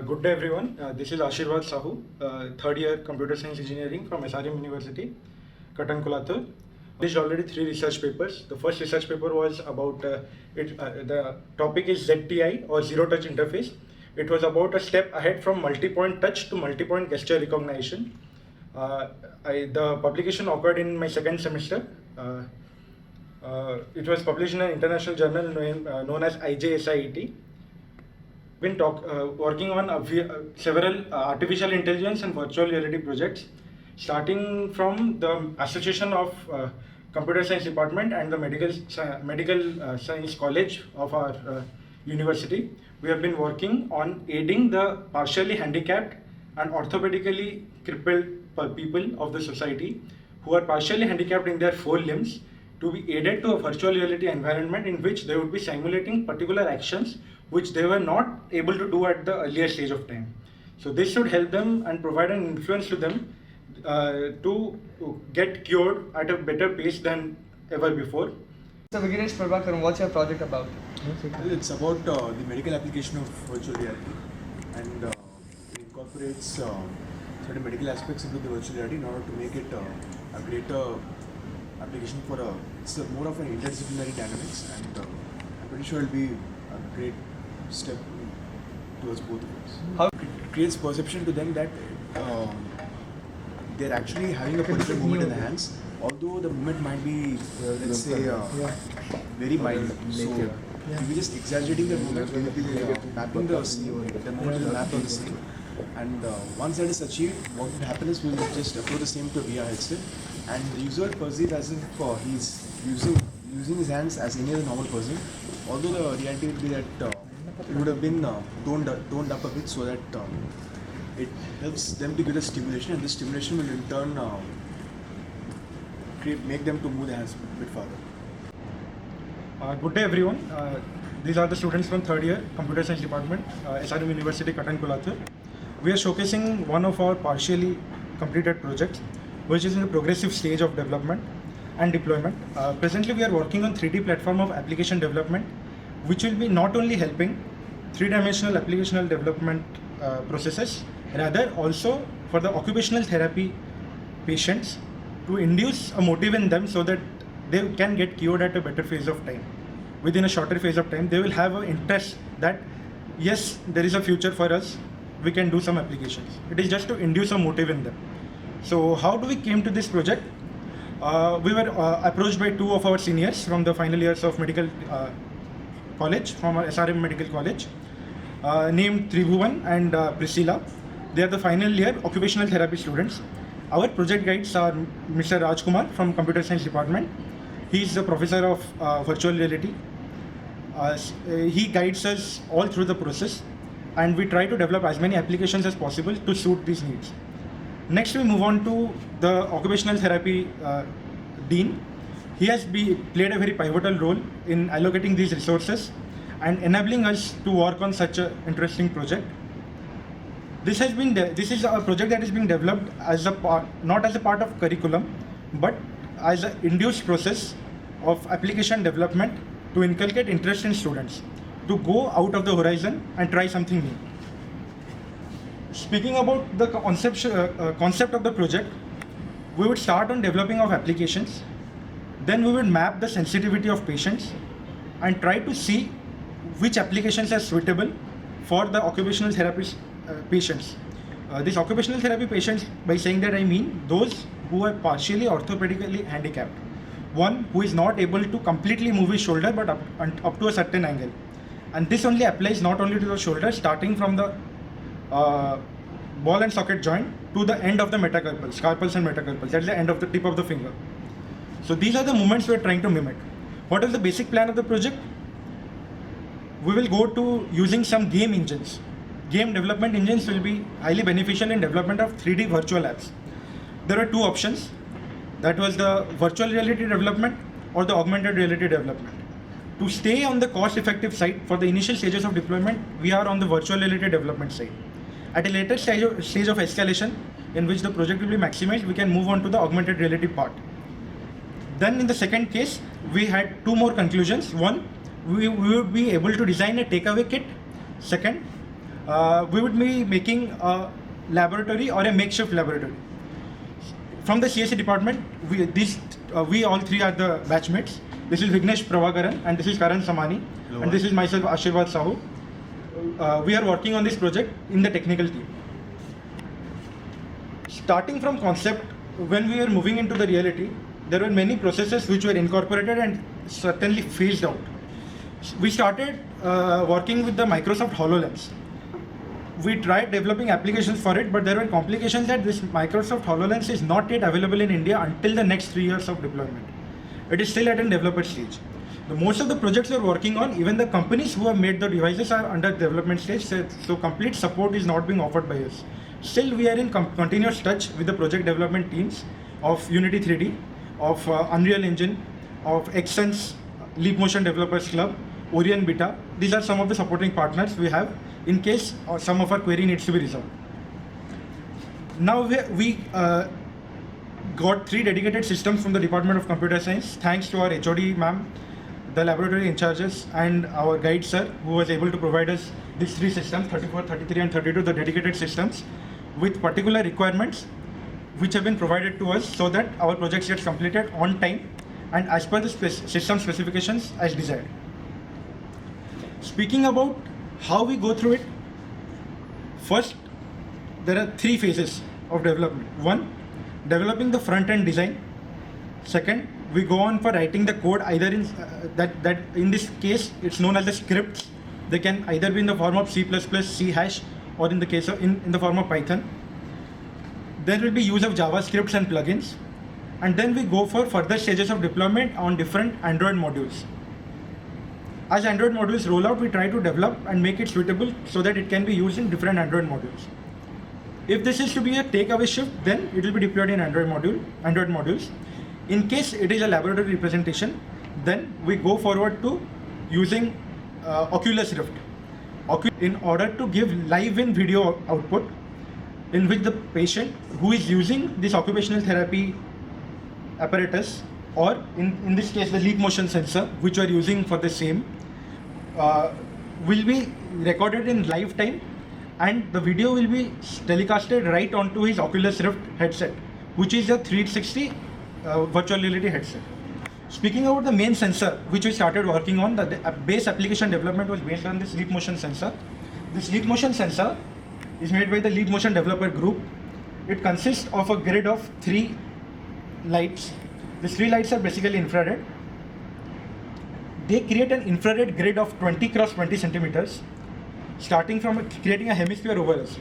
Good day everyone. This is Ashirwad Sahu, third year computer science engineering from SRM University, Katankulathur. Published already 3 research papers. The first research paper was about the topic is ZTI or zero touch interface. It was about a step ahead from multi-point touch to multi-point gesture recognition. The publication occurred in my second semester. It was published in an international journal known as IJSIET. Been working on several artificial intelligence and virtual reality projects, starting from the Association of Computer Science Department and the Medical Science College of our university. We have been working on aiding the partially handicapped and orthopedically crippled people of the society who are partially handicapped in their 4 limbs to be aided to a virtual reality environment in which they would be simulating particular actions which they were not able to do at the earlier stage of time. So this should help them and provide an influence to them to get cured at a better pace than ever before. So Vignesh Prabhakaran, what's your project about? It's about the medical application of virtual reality, and it incorporates certain medical aspects into the virtual reality in order to make it a greater application for it's more of an interdisciplinary dynamics, and I'm pretty sure it'll be a great step towards both of us. How It creates perception to them that they're actually having a particular movement in the hands, although the movement might be, let's say, very mild. So if we're just exaggerating the movement, we will be mapping the movement to the map of the scene. And once that is achieved, what will happen is we will just upload the same to a VR headset, and the user perceives as if he's using his hands as any other normal person. Although the reality would be that it would have been toned up a bit so that it helps them to get a stimulation, and this stimulation will in turn make them to move their hands a bit farther. Good day everyone. These are the students from third year Computer Science Department, SRM University, Katankulathur. We are showcasing one of our partially completed projects, which is in the progressive stage of development and deployment. Presently, we are working on 3D platform of application development, which will be not only helping 3-dimensional applicational development processes, rather also for the occupational therapy patients to induce a motive in them so that they can get cured at a better phase of time. Within a shorter phase of time, they will have an interest that yes, there is a future for us, we can do some applications. It is just to induce a motive in them. So how do we came to this project? We were approached by 2 of our seniors from the final years of medical college, from our SRM Medical College, named Tribhuvan and Priscilla. They are the final year occupational therapy students. Our project guides are Mr. Rajkumar from Computer Science Department. He is the professor of virtual reality. He guides us all through the process, and we try to develop as many applications as possible to suit these needs. Next, we move on to the occupational therapy dean. He has played a very pivotal role in allocating these resources and enabling us to work on such an interesting project. This is a project that is being developed as a part, not as a part of curriculum, but as an induced process of application development to inculcate interest in students to go out of the horizon and try something new. Speaking about the concept of the project, we would start on developing of applications. Then we would map the sensitivity of patients and try to see which applications are suitable for the occupational therapist patients. These occupational therapy patients, by saying that I mean those who are partially orthopedically handicapped. One who is not able to completely move his shoulder but up to a certain angle. And this only applies not only to the shoulder, starting from the ball and socket joint to the end of the metacarpals, carpals and metacarpals. That is the end of the tip of the finger. So these are the movements we are trying to mimic. What is the basic plan of the project? We will go to using some game engines. Game development engines will be highly beneficial in development of 3D virtual apps. There are 2 options. That was the virtual reality development or the augmented reality development. To stay on the cost-effective side for the initial stages of deployment, we are on the virtual reality development side. At a later stage of escalation, in which the project will be maximized, we can move on to the augmented reality part. Then in the second case, we had 2 more conclusions. One, we would be able to design a takeaway kit. Second, we would be making a laboratory or a makeshift laboratory. From the CSE department, we all three are the batchmates. This is Vignesh Pravagaran and this is Karan Samani and this is myself Ashirwad Sahu. We are working on this project in the technical team. Starting from concept, when we were moving into the reality, there were many processes which were incorporated and certainly phased out. We started working with the Microsoft HoloLens. We tried developing applications for it, but there were complications that this Microsoft HoloLens is not yet available in India until the next 3 years of deployment. It is still at a developer stage. Most of the projects we're working on, even the companies who have made the devices are under development stage, so complete support is not being offered by us. Still, we are in continuous touch with the project development teams of Unity 3D, of Unreal Engine, of Xsense, Leap Motion Developers Club, Orion Beta. These are some of the supporting partners we have in case some of our query needs to be resolved. Now we got 3 dedicated systems from the Department of Computer Science, thanks to our HOD ma'am, the laboratory in charges, and our guide sir, who was able to provide us these 3 systems, 34, 33 and 32, the dedicated systems with particular requirements which have been provided to us so that our projects gets completed on time and as per the system specifications as desired. Speaking about how we go through it, first there are 3 phases of development. 1, developing the front-end design. Second, we go on for writing the code either in that in this case it's known as the scripts. They can either be in the form of C++, C#, or in the case of in the form of Python. There will be use of JavaScripts and plugins, and then we go for further stages of deployment on different Android modules. As Android modules roll out, we try to develop and make it suitable so that it can be used in different Android modules. If this is to be a takeaway shift, then it will be deployed in Android modules. In case it is a laboratory representation, then we go forward to using Oculus Rift in order to give live in video output, in which the patient who is using this occupational therapy apparatus, or in this case the Leap Motion sensor which we are using for the same, will be recorded in live time, and the video will be telecasted right onto his Oculus Rift headset, which is a 360 virtual reality headset. Speaking about the main sensor which we started working on, the base application development was based on this Leap Motion sensor. This Leap Motion sensor is made by the Leap Motion Developer Group. It consists of a grid of 3 lights. These 3 lights are basically infrared. They create an infrared grid of 20 cross 20 centimeters, starting from creating a hemisphere over us.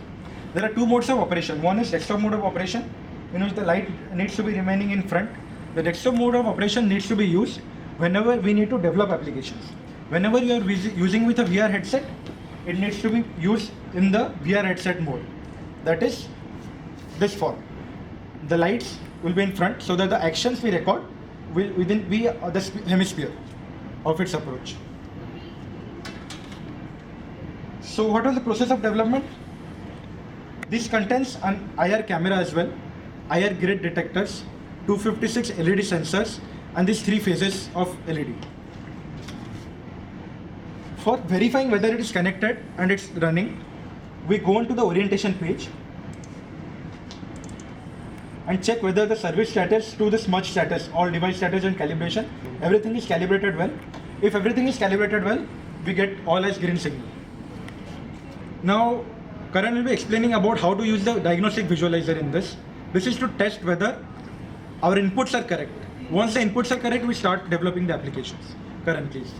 There are 2 modes of operation. One is desktop mode of operation, in which the light needs to be remaining in front. The desktop mode of operation needs to be used whenever we need to develop applications. Whenever you are using with a VR headset, it needs to be used in the VR headset mode. That is this form. The lights will be in front so that the actions we record will within be the hemisphere of its approach. So what was the process of development? This contains an IR camera as well, IR grid detectors, 256 LED sensors, and these 3 phases of LED. For verifying whether it is connected and it's running, we go onto the orientation page and check whether the service status to the smudge status, all device status and calibration, everything is calibrated well. If everything is calibrated well, we get all as green signal. Now, Karan will be explaining about how to use the diagnostic visualizer in this. This is to test whether our inputs are correct. Once the inputs are correct, we start developing the applications. Karan, please.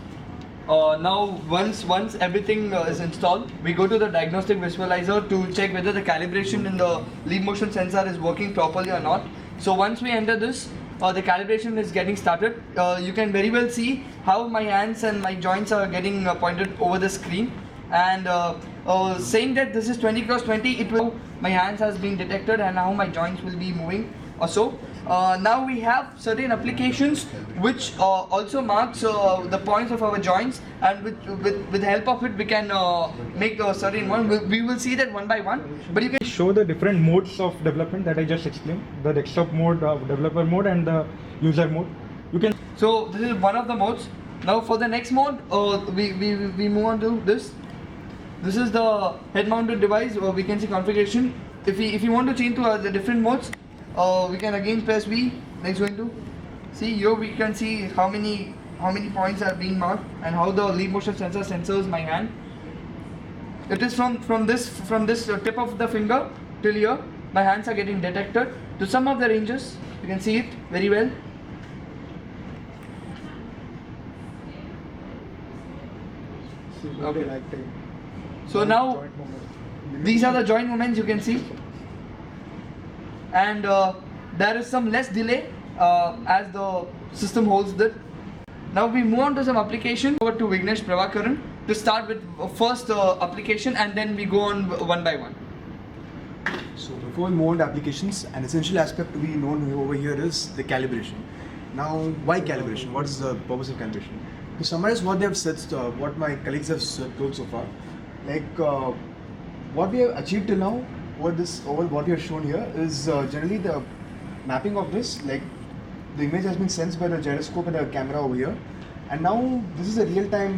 Now, once everything is installed, we go to the diagnostic visualizer to check whether the calibration in the Leap Motion sensor is working properly or not. So once we enter this, the calibration is getting started. You can very well see how my hands and my joints are getting pointed over the screen, and saying that this is 20 cross 20, it will my hands has been detected and how my joints will be moving or so. Now we have certain applications which also marks the points of our joints, and with the help of it we can make a certain one. We will see that one by one, but you can show the different modes of development that I just explained, the desktop mode, developer mode, and the user mode. You can. So this is one of the modes. Now for the next mode, we move on to this. This is the head-mounted device. We can see configuration. If you want to change to the different modes, we can again press V. Next going to see here we can see how many points are being marked and how the leap motion sensor sensors my hand. It is from this tip of the finger till here. My hands are getting detected to some of the ranges. You can see it very well. Okay. So now these are the joint movements you can see, and there is some less delay as the system holds it. Now we move on to some application. Over to Vignesh Prabhakaran to start with first application, and then we go on one by one. So before we move on to applications, an essential aspect to be known over here is the calibration. Now, why calibration? What is the purpose of calibration? To summarize what they have said, what my colleagues have told so far, like what we have achieved till now, what we have shown here is generally the mapping of this. Like the image has been sensed by the gyroscope and the camera over here, and now this is a real-time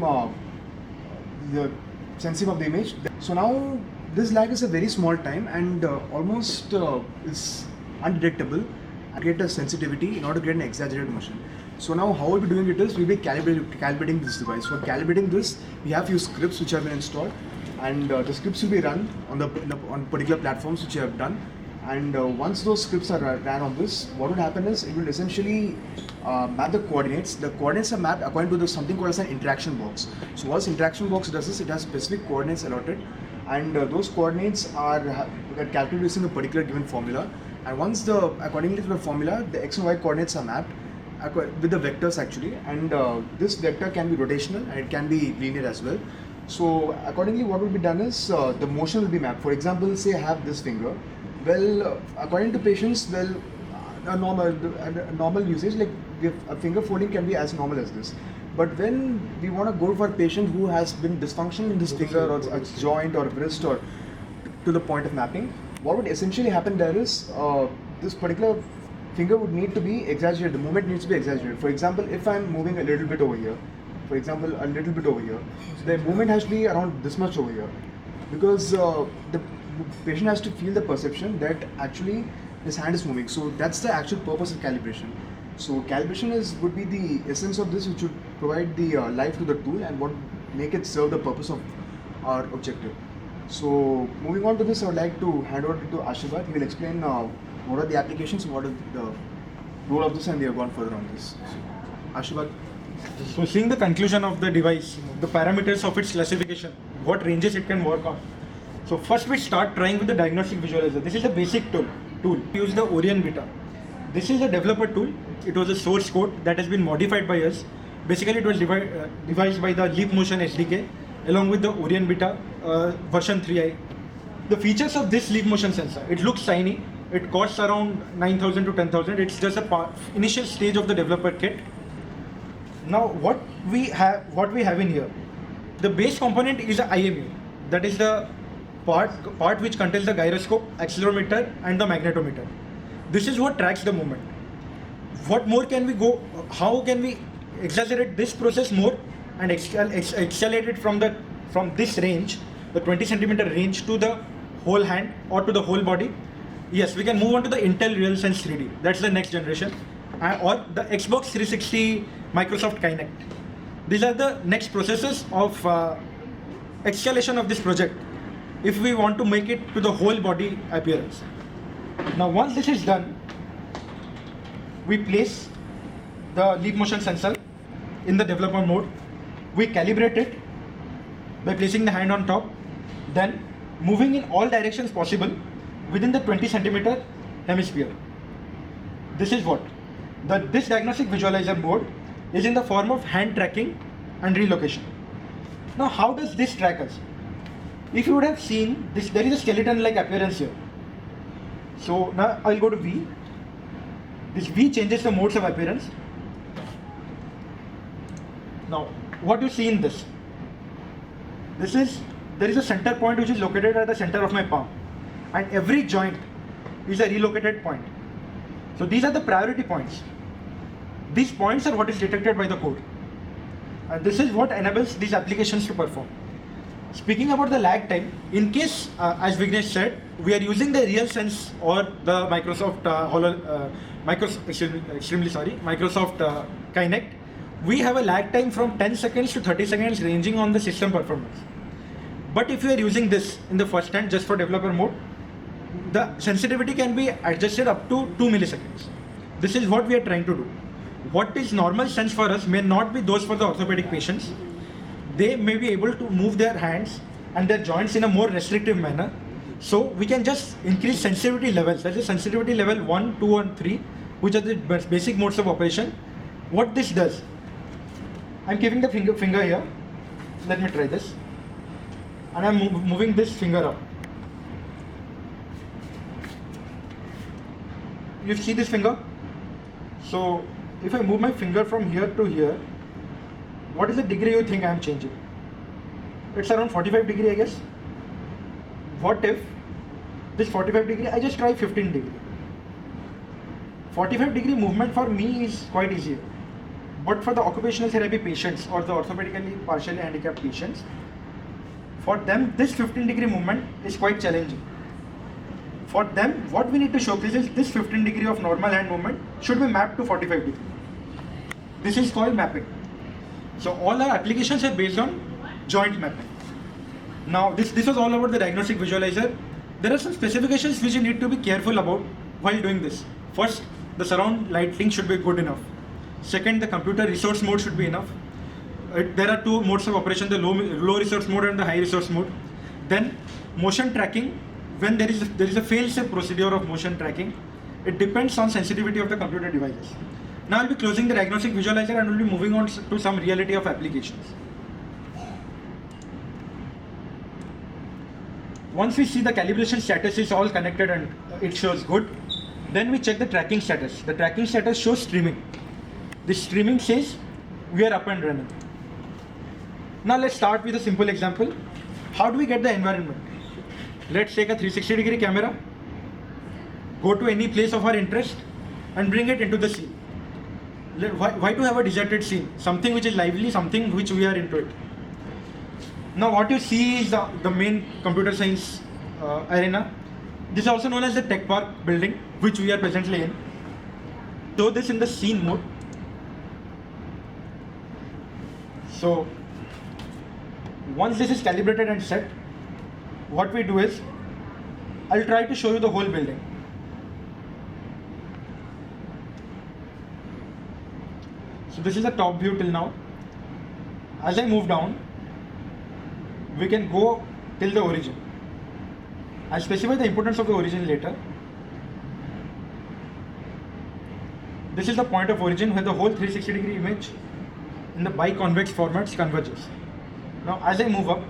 the sensing of the image. So now this lag is a very small time and almost is undetectable. Get a sensitivity in order to get an exaggerated motion. So now how we'll be doing it is we'll be calibrating this device. For calibrating this, we have few scripts which have been installed, and the scripts will be run on particular platforms which we have done. And once those scripts are ran on this, what will happen is it will essentially map the coordinates. The coordinates are mapped according to something called as an interaction box. So what this interaction box does is it has specific coordinates allotted, and those coordinates are calculated using a particular given formula. And once accordingly to the formula, the x and y coordinates are mapped with the vectors actually, and this vector can be rotational and it can be linear as well. So accordingly, what will be done is the motion will be mapped. For example, say I have this finger. Well, according to patients, a normal usage, like a finger folding can be as normal as this. But when we want to go for a patient who has been dysfunction in this finger or a joint or wrist or to the point of mapping, what would essentially happen there is this particular finger would need to be exaggerated. The movement needs to be exaggerated. For example, if I'm moving a little bit over here, the movement has to be around this much over here, because the patient has to feel the perception that actually his hand is moving. So that's the actual purpose of calibration. So calibration would be the essence of this, which would provide the life to the tool and what make it serve the purpose of our objective. So moving on to this, I would like to hand over to Ashirvad. He will explain what are the applications, what is the role of this, and we have gone further on this. So, Ashirvad. So seeing the conclusion of the device, the parameters of its classification, what ranges it can work on. So first we start trying with the diagnostic visualizer. This is a basic tool. We use the Orion Beta. This is a developer tool. It was a source code that has been modified by us. Basically it was devised by the Leap Motion SDK along with the Orion Beta version 3i. The features of this Leap Motion sensor, it looks tiny. It costs around 9,000 to 10,000. It's just a initial stage of the developer kit. Now what we have in here, the base component is a IMU. That is the part which contains the gyroscope, accelerometer and the magnetometer. This is what tracks the movement. What more can we go? How can we exaggerate this process more and accelerate it from this range, the 20 centimeter range, to the whole hand or to the whole body? Yes, we can move on to the Intel RealSense 3D. That's the next generation, or the Xbox 360 Microsoft Kinect. These are the next processes of acceleration of this project if we want to make it to the whole body appearance. Now once this is done, we place the Leap Motion sensor in the developer mode. We calibrate it by placing the hand on top, then moving in all directions possible within the 20 centimeter hemisphere. This is what this diagnostic visualizer mode is in the form of hand tracking and relocation. Now how does this track us? If you would have seen this, there is a skeleton-like appearance here. So now I'll go to V. This V changes the modes of appearance. Now what you see in this there is a center point which is located at the center of my palm, and every joint is a relocated point. So these are the priority points. These points are what is detected by the code, and this is what enables these applications to perform. Speaking about the lag time, in case, as Vignesh said, we are using the RealSense or the Microsoft Microsoft Kinect, we have a lag time from 10 seconds to 30 seconds ranging on the system performance. But if you are using this in the first hand just for developer mode, the sensitivity can be adjusted up to 2 milliseconds. This is what we are trying to do. What is normal sense for us may not be those for the orthopedic patients. They may be able to move their hands and their joints in a more restrictive manner. So we can just increase sensitivity levels. That is sensitivity level 1, 2 and 3, which are the basic modes of operation. What this does, I'm keeping the finger here. Let me try this. And I'm moving this finger up. You see this finger? So if I move my finger from here to here, what is the degree you think I am changing? It's around 45 degree, I guess. What if this 45 degree, I just try 15 degree. 45 degree movement for me is quite easier. But for the occupational therapy patients or the orthopedically partially handicapped patients, for them this 15 degree movement is quite challenging. For them, what we need to showcase is this 15 degree of normal hand movement should be mapped to 45 degree. This is called mapping. So all our applications are based on joint mapping. Now this was all about the diagnostic visualizer. There are some specifications which you need to be careful about while doing this. First, the surround lighting should be good enough. Second, the computer resource mode should be enough. There are two modes of operation, the low resource mode and the high resource mode. Then motion tracking, when there is a fail-safe procedure of motion tracking, it depends on sensitivity of the computer devices. Now I'll be closing the diagnostic visualizer and we'll be moving on to some reality of applications. Once we see the calibration status is all connected and it shows good, then we check the tracking status. The tracking status shows streaming. The streaming says we are up and running. Now let's start with a simple example. How do we get the environment? Let's take a 360 degree camera, go to any place of our interest and bring it into the scene. Why to have a deserted scene? Something which is lively, something which we are into it. Now what you see is the main computer science arena. This is also known as the Tech Park building, which we are presently in. So this in the scene mode. So once this is calibrated and set, what we do is, I'll try to show you the whole building. So this is the top view till now. As I move down, we can go till the origin. I'll specify the importance of the origin later. This is the point of origin where the whole 360 degree image in the biconvex formats converges. Now as I move up,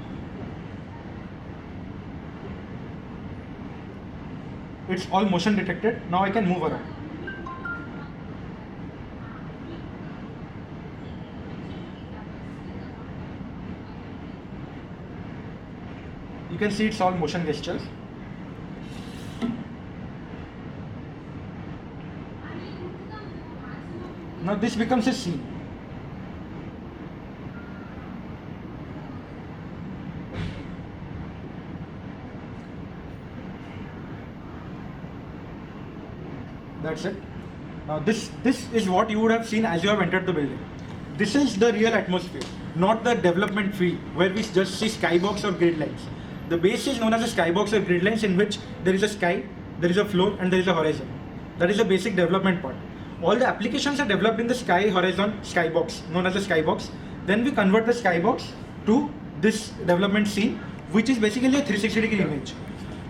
it's all motion detected. Now I can move around. You can see it's all motion gestures. Now this becomes a scene. That's it. Now this is what you would have seen as you have entered the building. This is the real atmosphere, not the development field where we just see skybox or grid lines. The base is known as a skybox or grid lines in which there is a sky, there is a floor and there is a horizon. That is the basic development part. All the applications are developed in the sky horizon skybox, known as a skybox. Then we convert the skybox to this development scene, which is basically a 360 degree image.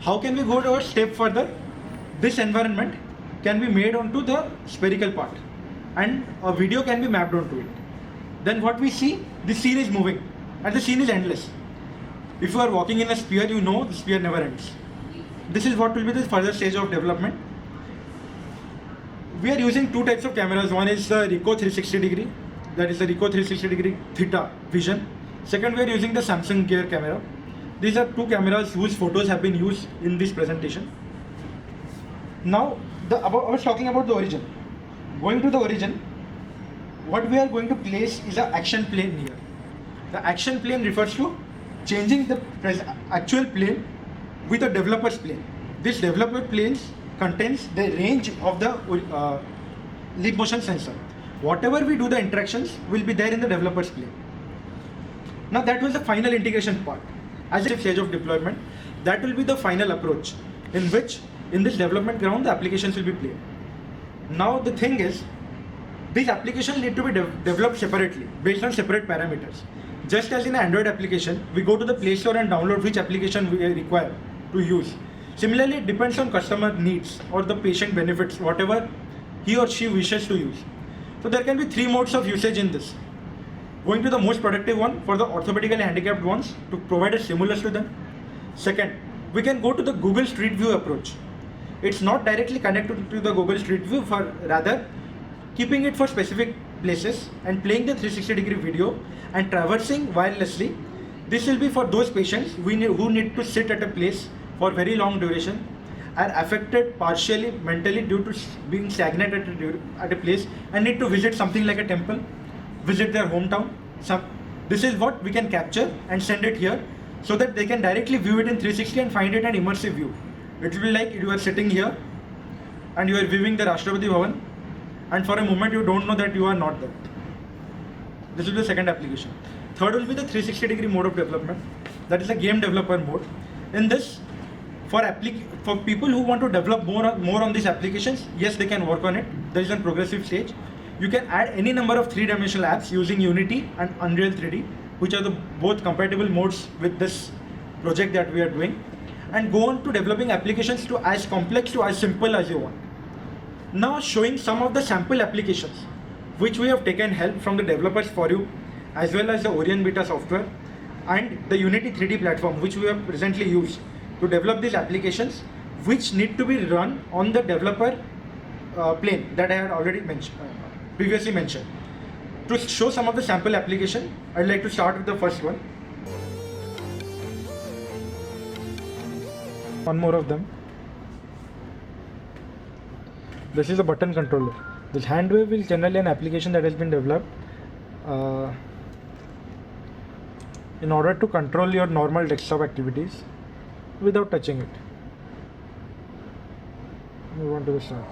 How can we go a step further? This environment can be made onto the spherical part and a video can be mapped onto it. Then what we see, the scene is moving and the scene is endless. If you are walking in a sphere, you know the sphere never ends. This is what will be the further stage of development. We are using two types of cameras. One is the Ricoh 360 degree, that is the Ricoh 360 degree Theta Vision. Second, we are using the Samsung Gear camera. These are two cameras whose photos have been used in this presentation. Now, I was talking about the origin. Going to the origin, what we are going to place is an action plane here. The action plane refers to changing the actual plane with a developer's plane. This developer plane contains the range of the leap motion sensor. Whatever we do the interactions will be there in the developer's plane. Now that was the final integration part. As a stage of deployment, that will be the final approach in which in this development ground the applications will be played. Now the thing is, these applications need to be developed separately based on separate parameters. Just as in an Android application, we go to the Play Store and download which application we require to use. Similarly, it depends on customer needs or the patient benefits, whatever he or she wishes to use. So there can be 3 modes of usage in this. Going to the most productive one for the orthopedically handicapped ones to provide a stimulus to them. Second, we can go to the Google Street View approach. It's not directly connected to the Google Street View, for rather keeping it for specific places and playing the 360-degree video and traversing wirelessly. This will be for those patients who need to sit at a place for very long duration, are affected partially mentally due to being stagnant at a place and need to visit something like a temple, visit their hometown. This is what we can capture and send it here so that they can directly view it in 360 and find it an immersive view. It will be like you are sitting here and you are viewing the Rashtrapati Bhavan, and for a moment you don't know that you are not there. This will be the second application. Third will be the 360-degree mode of development. That is a game developer mode. In this, for people who want to develop more on these applications, yes, they can work on it. There is a progressive stage. You can add any number of 3-dimensional apps using Unity and Unreal 3D, which are the both compatible modes with this project that we are doing, and go on to developing applications to as complex to as simple as you want. Now showing some of the sample applications which we have taken help from the developers for you, as well as the Orion Beta software and the Unity 3D platform which we have presently used to develop these applications, which need to be run on the developer plane that I had already previously mentioned. To show some of the sample application, I'd like to start with the first one. One more of them. This is a button controller. This handwave is generally an application that has been developed in order to control your normal desktop activities without touching it. Move on to the start.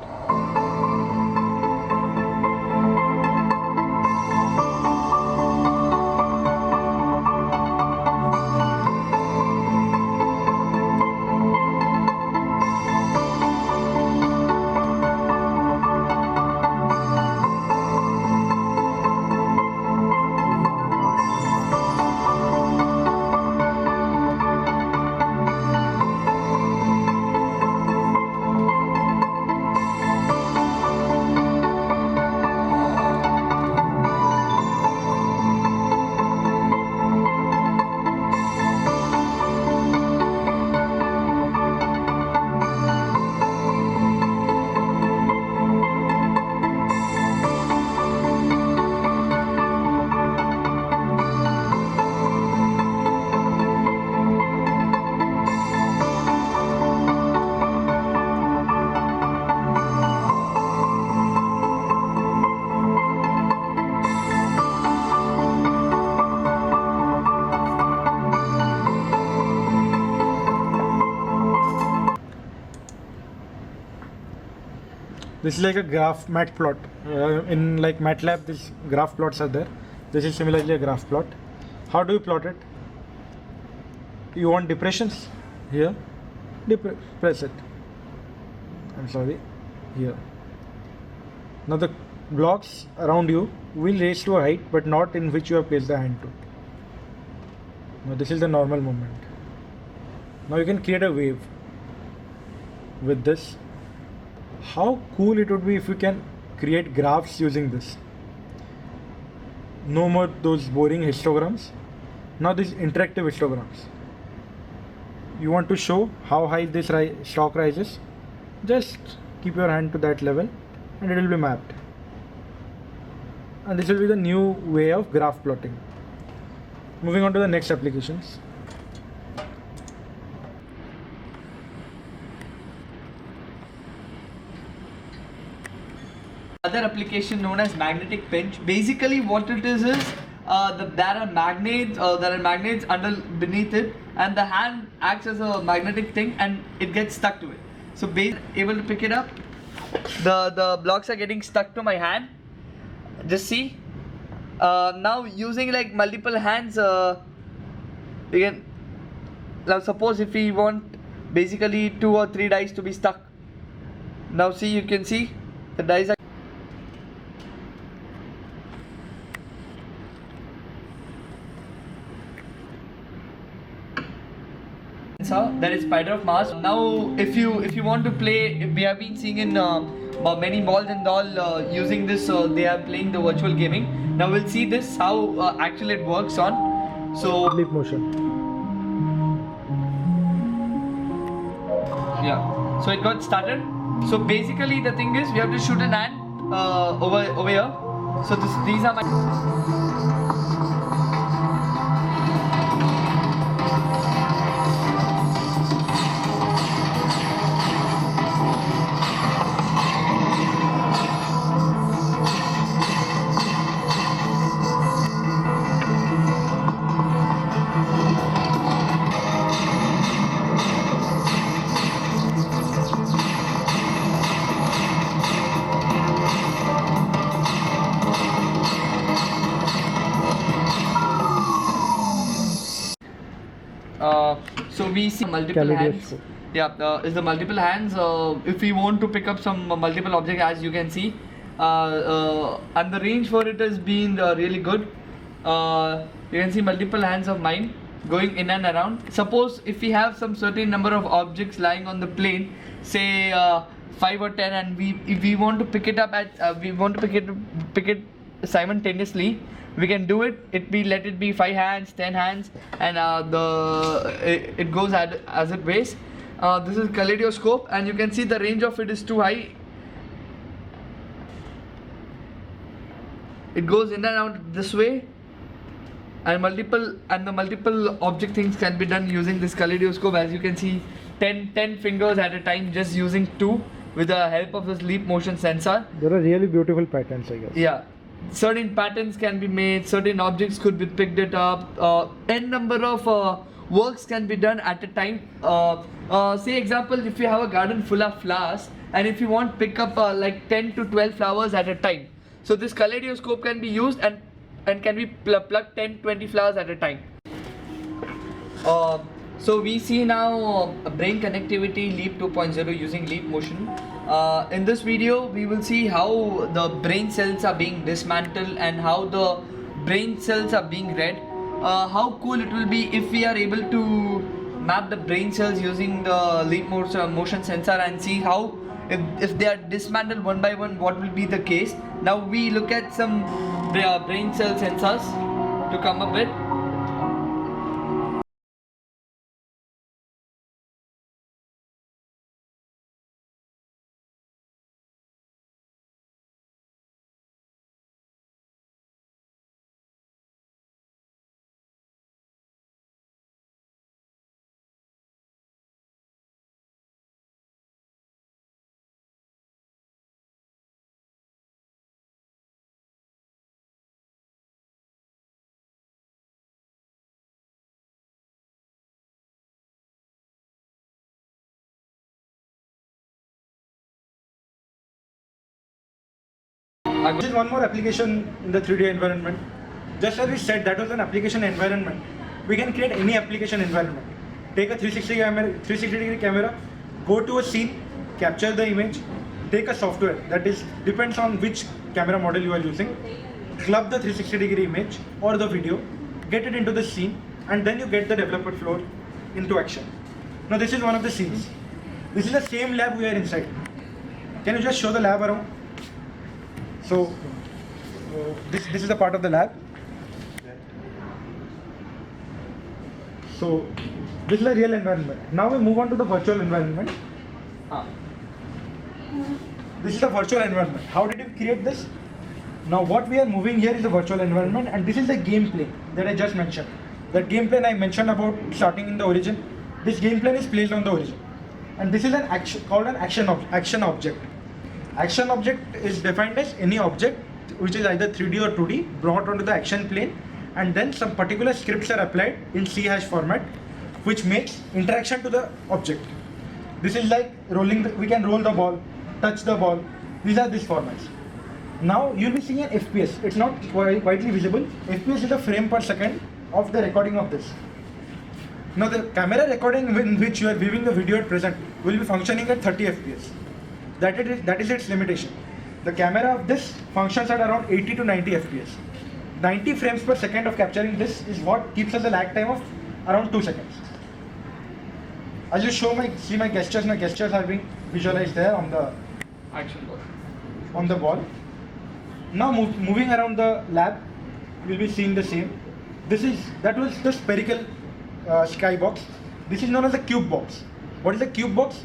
This is like a graph mat plot. In like MATLAB, these graph plots are there. This is similarly a graph plot. How do you plot it? You want depressions here, press it. I'm sorry, here. Now the blocks around you will raise to a height, but not in which you have placed the hand to. Now this is the normal movement. Now you can create a wave with this. How cool it would be if you can create graphs using this. No more those boring histograms. Now these interactive histograms. You want to show how high this stock rises? Just keep your hand to that level and it will be mapped. And this will be the new way of graph plotting. Moving on to the next applications. Other application known as magnetic pinch. Basically what it is there are magnets under beneath it, and the hand acts as a magnetic thing, and it gets stuck to it. So able to pick it up. The blocks are getting stuck to my hand. Just see. Now using like multiple hands, we can. Now suppose if we want basically 2 or 3 dice to be stuck. Now see, you can see the dice are. That is Spider of Mars. Now if you want to play, we have been seeing in many malls and all using this, they are playing the virtual gaming. Now we'll see this how actually it works on. So Leap motion. yeah, so it got started. So basically the thing is we have to shoot an ant over here. So these are my. So we see multiple hands. Yeah, is the multiple hands. If we want to pick up some multiple object, as you can see, and the range for it has been really good. You can see multiple hands of mine going in and around. Suppose if we have some certain number of objects lying on the plane, say 5 or 10, and if we want to pick it up pick it simultaneously, we can do it. Let it be 5 hands, 10 hands, and it goes as it weighs. This is kaleidoscope, and you can see the range of it is too high. It goes in and out this way, and the multiple object things can be done using this kaleidoscope. As you can see, 10 fingers at a time, just using 2 with the help of this leap motion sensor. There are really beautiful patterns, I guess. Yeah, certain patterns can be made, certain objects could be picked it up, n number of works can be done at a time. Say example, if you have a garden full of flowers, and if you want pick up like 10 to 12 flowers at a time, so this kaleidoscope can be used and can be plucked 10-20 flowers at a time. So we see now brain connectivity Leap 2.0 using leap motion. In this video we will see how the brain cells are being dismantled and how the brain cells are being read. How cool it will be if we are able to map the brain cells using the leap motion sensor and see how if they are dismantled one by one, what will be the case. Now we look at some brain cell sensors to come up with. This is one more application in the 3D environment. Just as we said, that was an application environment. We can create any application environment. Take a 360-degree camera, go to a scene, capture the image, take a software that depends on which camera model you are using, club the 360-degree image or the video, get it into the scene, and then you get the developer floor into action. Now this is one of the scenes. This is the same lab we are inside. Can you just show the lab around? So this is the part of the lab. So this is a real environment. Now we move on to the virtual environment. This is the virtual environment. How did you create this? Now what we are moving here is the virtual environment, and this is the gameplay that I just mentioned. That gameplay I mentioned about starting in the origin. This gameplay is placed on the origin, and this is an action called an action object. Action object is defined as any object which is either 3D or 2D brought onto the action plane and then some particular scripts are applied in C hash format, which makes interaction to the object. This is like rolling, we can roll the ball, touch the ball. These are these formats. Now you'll be seeing an FPS. It's not widely visible. FPS is a frame per second of the recording of this. Now the camera recording in which you are viewing the video at present will be functioning at 30 FPS. That is its limitation. The camera of this functions at around 80 to 90 FPS. 90 frames per second of capturing this is what keeps us a lag time of around 2 seconds. I'll just see my gestures. My gestures are being visualized there on the ball. Now moving around the lab, you'll be seeing the same. That was the spherical sky box. This is known as the cube box. What is the cube box?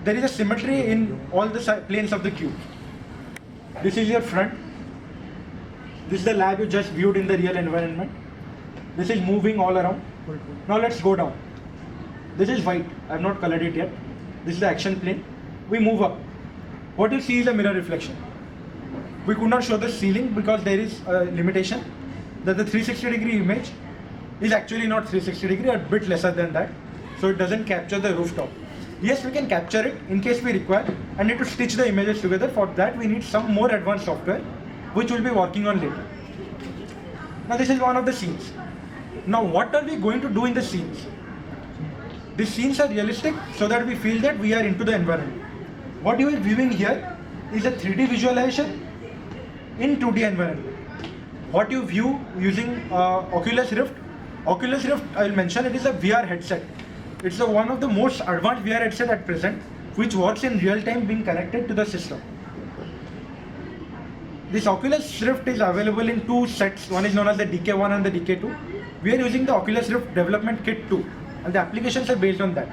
There is a symmetry in all the planes of the cube. This is your front. This is the lab you just viewed in the real environment. This is moving all around. Now let's go down. This is white. I have not colored it yet. This is the action plane. We move up. What you see is a mirror reflection. We could not show the ceiling because there is a limitation that the 360 degree image is actually not 360 degree, a bit lesser than that. So it doesn't capture the rooftop. Yes, we can capture it in case we require and need to stitch the images together. For that, we need some more advanced software, which we'll be working on later. Now, this is one of the scenes. Now, what are we going to do in the scenes? These scenes are realistic so that we feel that we are into the environment. What you are viewing here is a 3D visualization in 2D environment. What you view using Oculus Rift. Oculus Rift, I will mention, it is a VR headset. It's one of the most advanced VR headset at present, which works in real time being connected to the system. This Oculus Rift is available in 2 sets. One is known as the DK1 and the DK2. We are using the Oculus Rift Development Kit 2, and the applications are based on that.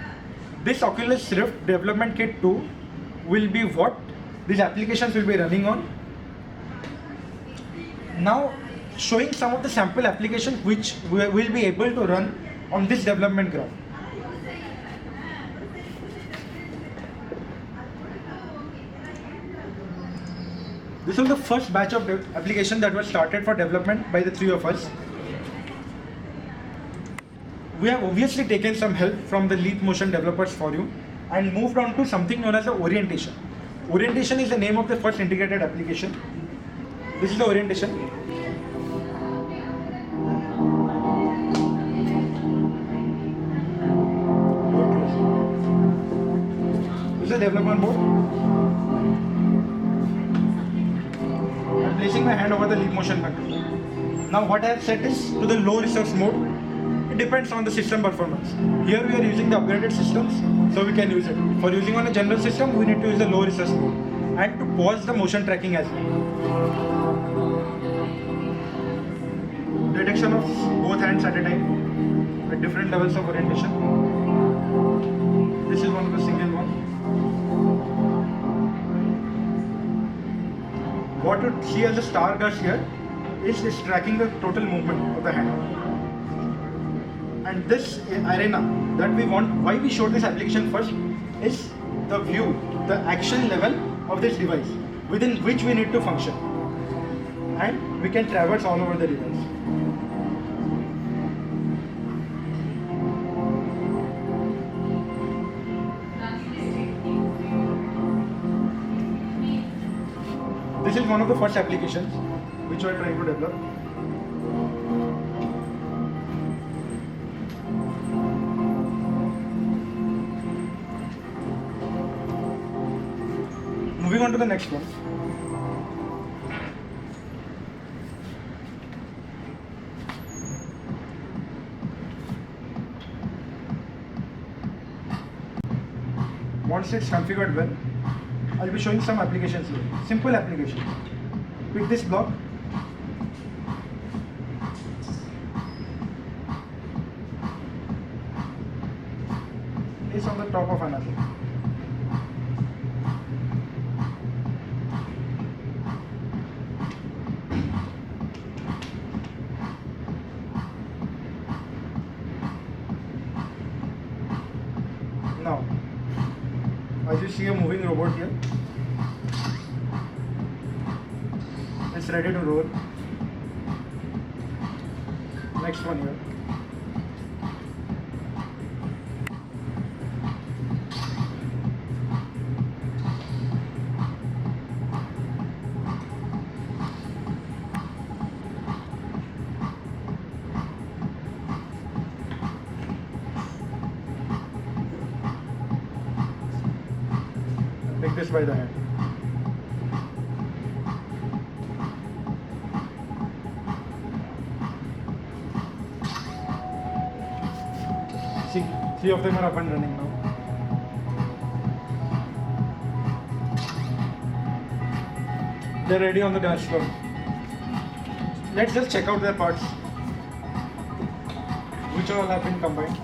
This Oculus Rift Development Kit 2 will be what these applications will be running on. Now, showing some of the sample applications which we will be able to run on this development ground. This was the first batch of application that was started for development by the 3 of us. We have obviously taken some help from the Leap Motion Developers Forum and moved on to something known as the orientation. Orientation is the name of the first integrated application. This is the orientation. This is the development board. I'm placing my hand over the Leap Motion controller. Now what I have set is to the low resource mode. It depends on the system performance. Here we are using the upgraded systems, so we can use it. For using on a general system, we need to use the low resource mode. And to pause the motion tracking as well. Detection of both hands at a time with different levels of orientation. This is one of the single one. What you see as a star dash here is tracking the total movement of the hand. And this arena that we want, why we showed this application first, is the view, the action level of this device within which we need to function. And we can traverse all over the device. This is one of the first applications which we are trying to develop. Moving on to the next one. Once it's configured well, I'll be showing some applications here. Simple application. Pick this block. Place on the top of another. Now, as you see a moving robot here, it's ready to roll. Next one here. Take this by the hand. See, 3 of them are up and running now. They're ready on the dance floor. Let's just check out their parts, which all have been combined.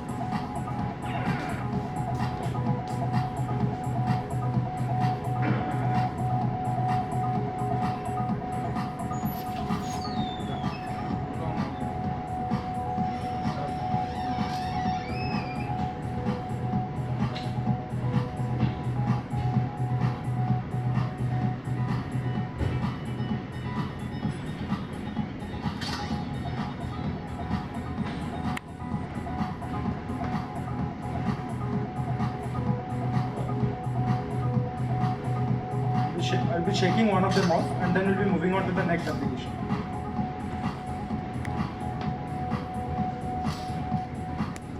I'll be shaking one of them off and then we'll be moving on to the next application.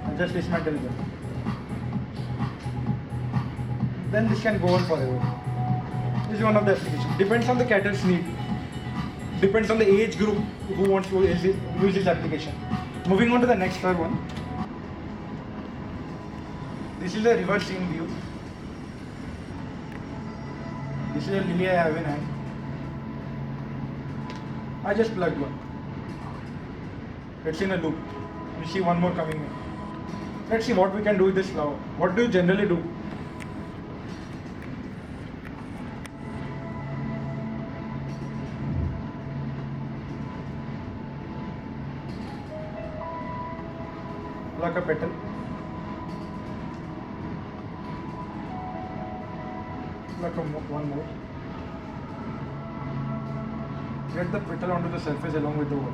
I'll just dismantle them. Then this can go on forever. This is one of the applications. Depends on the cater's need. Depends on the age group who wants to use this application. Moving on to the next third one. This is a reverse scene view. This is a lily I have in hand. I just plugged one. It's in a loop. You see one more coming in. Let's see what we can do with this flower. What do you generally do? Pluck a petal. Pluck one more. Get the petal onto the surface along with the water.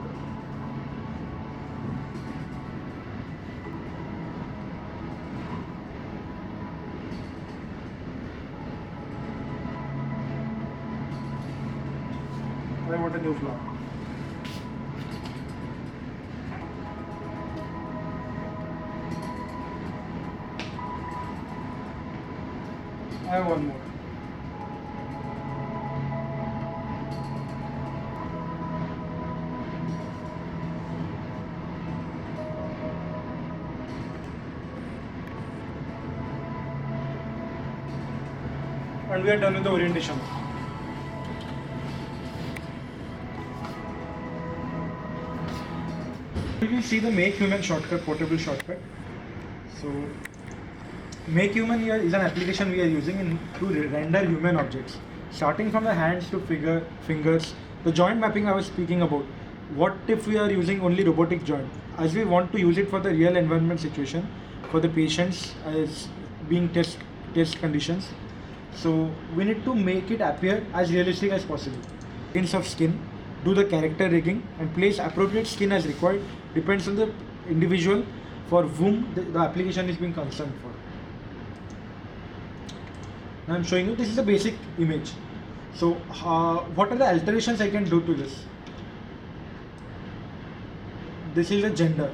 I want a new flower. I have one more. And we are done with the orientation. We will see the Make Human shortcut, portable shortcut. So, Make Human here is an application we are using to render human objects. Starting from the hands to fingers, the joint mapping I was speaking about. What if we are using only robotic joint? As we want to use it for the real environment situation, for the patients as being test conditions. So we need to make it appear as realistic as possible. Skins of skin, do the character rigging and place appropriate skin as required, depends on the individual for whom the application is being concerned for. Now I'm showing you, this is a basic image. So what are the alterations I can do to this? This is a gender.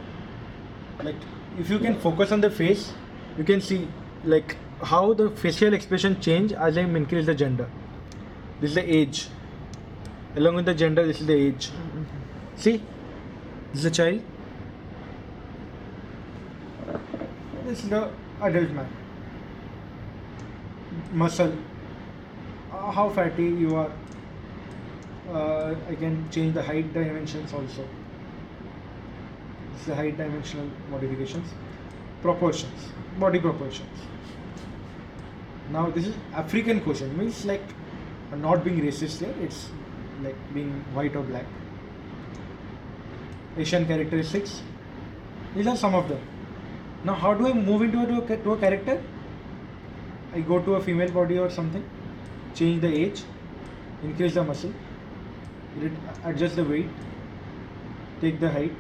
Like if you can focus on the face, you can see like how the facial expression change as I increase the gender. This is the age. Along with the gender, this is the age. See? This is a child. This is the adult man. Muscle. How fatty you are. I can change the height dimensions also. This is the height dimensional modifications. Proportions. Body proportions. Now this is African quotient, means like not being racist here, it's like being white or black. Asian characteristics, these are some of them. Now how do I move into a character? I go to a female body or something, change the age, increase the muscle, adjust the weight, take the height,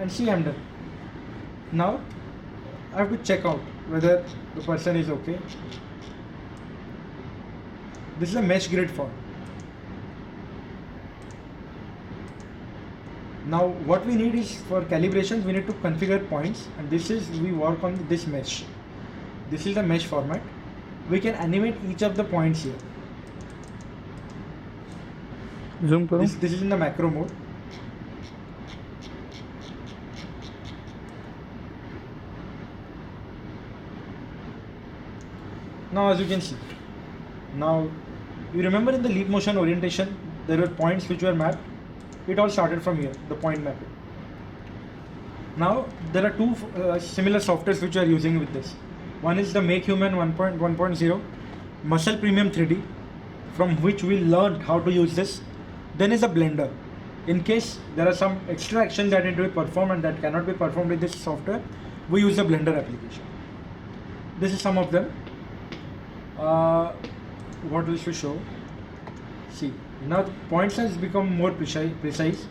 and see I'm done. Now I have to check out whether the person is okay. This is a mesh grid form. Now what we need is, for calibrations we need to configure points, and this is, we work on this mesh. This is the mesh format. We can animate each of the points here. zoom करूँ This is in the macro mode. Now as you can see, now you remember in the leap motion orientation there were points which were mapped. It all started from here, the point mapping. Now there are two similar softwares which we are using with this. One is the Make Human 1.1.0, Muscle Premium 3D, from which we learned how to use this. Then is a Blender. In case there are some extra actions that need to be performed and that cannot be performed with this software, we use the Blender application. This is some of them. What we should show? See, now the points has become more precise.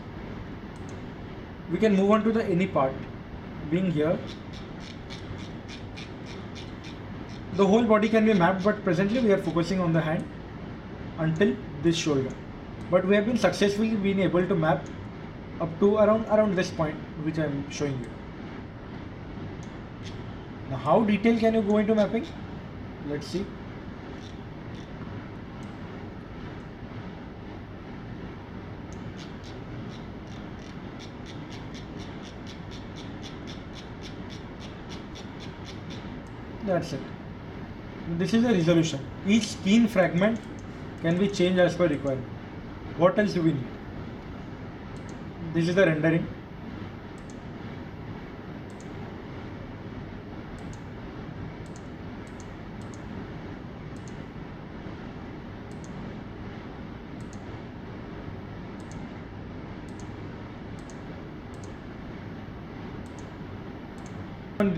We can move on to the any part. Being here, the whole body can be mapped, but presently we are focusing on the hand until this shoulder. But we have been successfully been able to map up to around this point, which I am showing you. Now, how detailed can you go into mapping? Let's see. That's it. This is a resolution. Each scene fragment can be changed as per requirement. What else do we need? This is the rendering.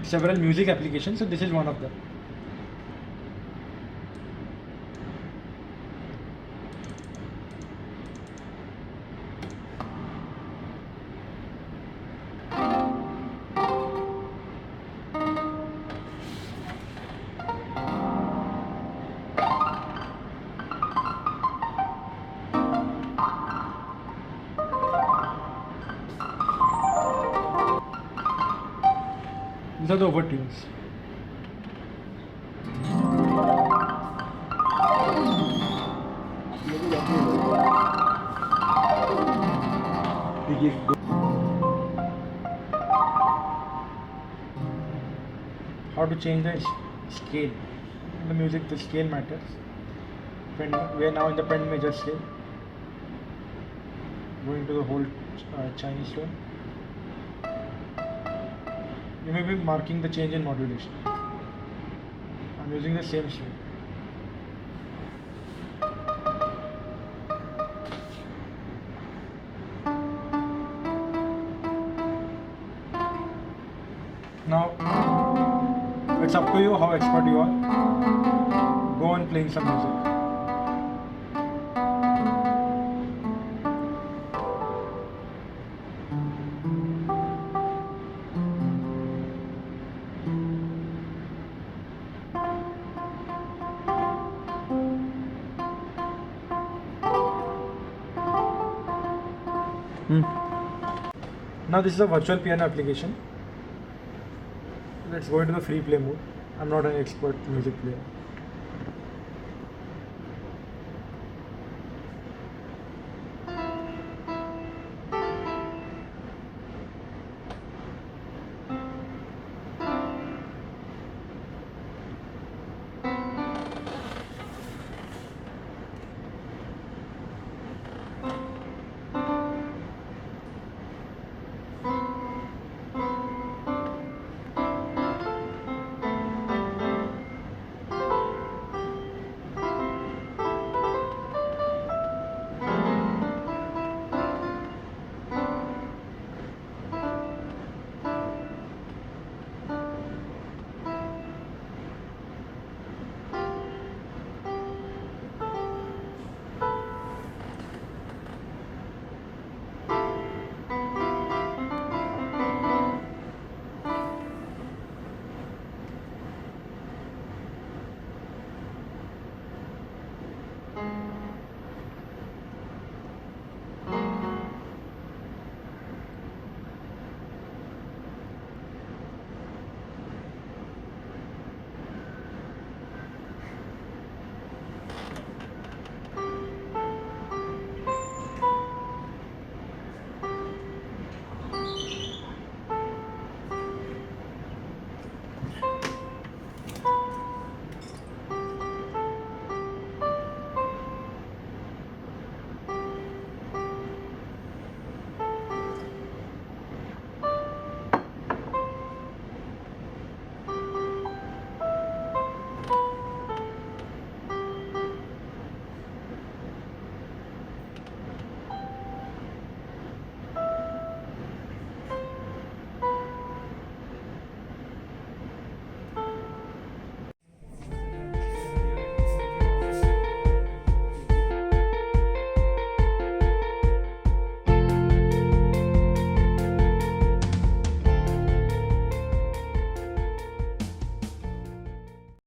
Several music applications, so this is one of them. These are the overtunes. How to change the scale? In the music, the scale matters. We are now in the pen major scale. Going to the whole Chinese tone. You may be marking the change in modulation. I'm using the same string. Now, it's up to you how expert you are. Go on playing some music. Now this is a virtual piano application. Let's go into the free play mode. I'm not an expert music player.